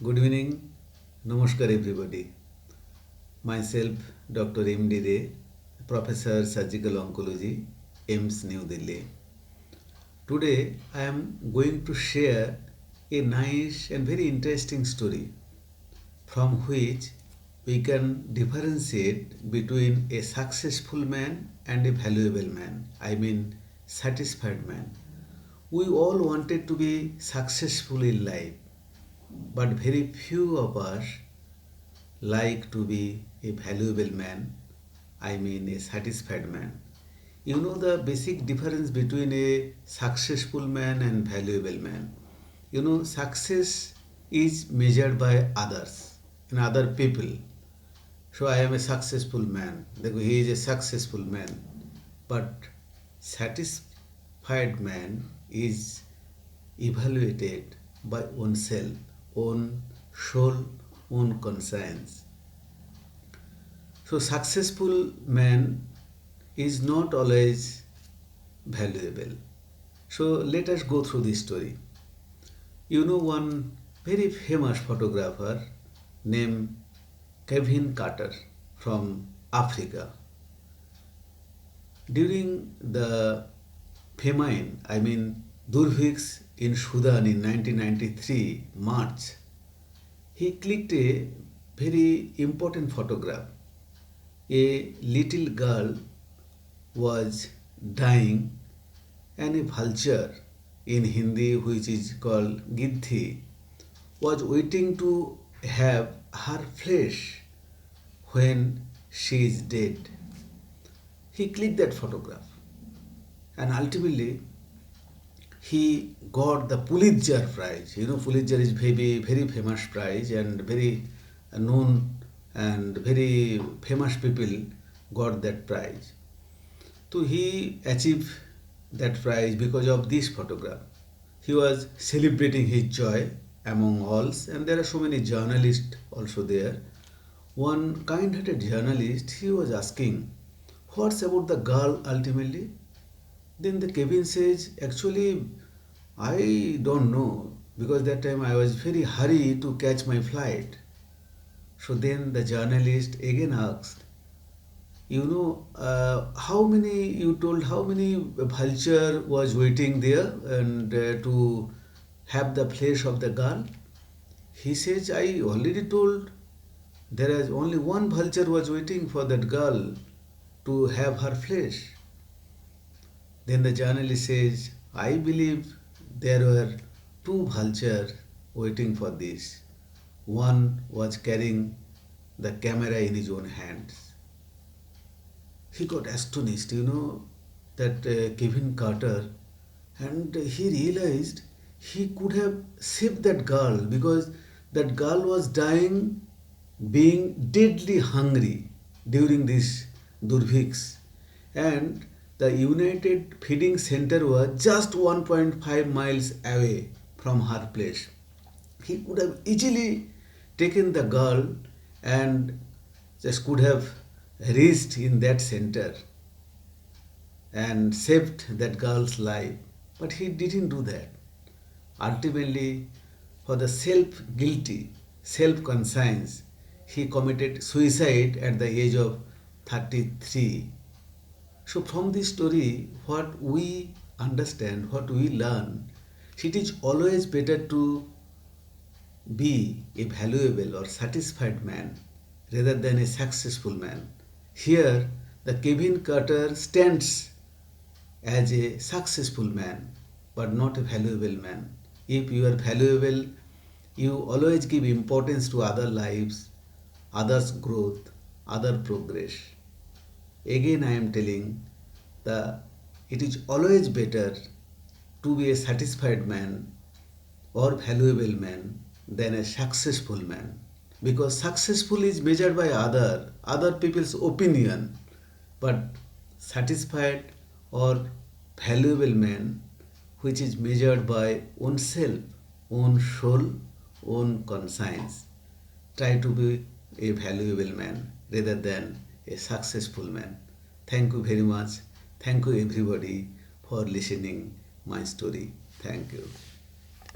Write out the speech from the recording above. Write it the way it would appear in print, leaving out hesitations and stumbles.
Good evening, Namaskar everybody. Myself, Dr. M.D. Ray, Professor Surgical Oncology, AIMS New Delhi. Today I am going to share a nice and very interesting story from which we can differentiate between a successful man and a valuable man. I mean, satisfied man. We all wanted to be successful in life, but very few of us like to be a valuable man, I mean a satisfied man. You know the basic difference between a successful man and valuable man. You know, success is measured by others and other people. So I am a successful man. He is a successful man. But satisfied man is evaluated by oneself, own soul, own conscience. So successful man is not always valuable. So let us go through this story. You know one very famous photographer named Kevin Carter from Africa. During the famine, I mean Durviks in Sudan in 1993 March, he clicked a very important photograph. A little girl was dying and a vulture, in Hindi which is called Gidhi, was waiting to have her flesh when she is dead. He clicked that photograph and ultimately he got the Pulitzer Prize. You know, Pulitzer is very famous prize and very known and very famous people got that prize. So he achieved that prize because of this photograph. He was celebrating his joy among all, and there are so many journalists also there. One kind-hearted journalist, he was asking, "What's about the girl ultimately?" Then the Kevin says, "Actually, I don't know because that time I was very hurry to catch my flight." So then the journalist again asked, how many vulture was waiting there and to have the flesh of the girl? He says, I already told there is only one vulture was waiting for that girl to have her flesh. Then the journalist says, I believe there were two vultures waiting for this. One was carrying the camera in his own hands. He got astonished, that Kevin Carter, and he realized he could have saved that girl because that girl was dying, being deadly hungry during these Durviks, and the United Feeding Center was just 1.5 miles away from her place. He could have easily taken the girl and just could have reached in that center and saved that girl's life. But he didn't do that. Ultimately, for the self guilty, self conscience, he committed suicide at the age of 33. So, from this story, what we understand, what we learn, it is always better to be a valuable or satisfied man rather than a successful man. Here, the Kevin Carter stands as a successful man but not a valuable man. If you are valuable, you always give importance to other lives, others' growth, other progress. Again, I am telling the it is always better to be a satisfied man or valuable man than a successful man because successful is measured by other people's opinion, but satisfied or valuable man which is measured by own self, own soul, own conscience. Try to be a valuable man rather than a successful man. Thank you very much. Thank you everybody for listening my story. Thank you.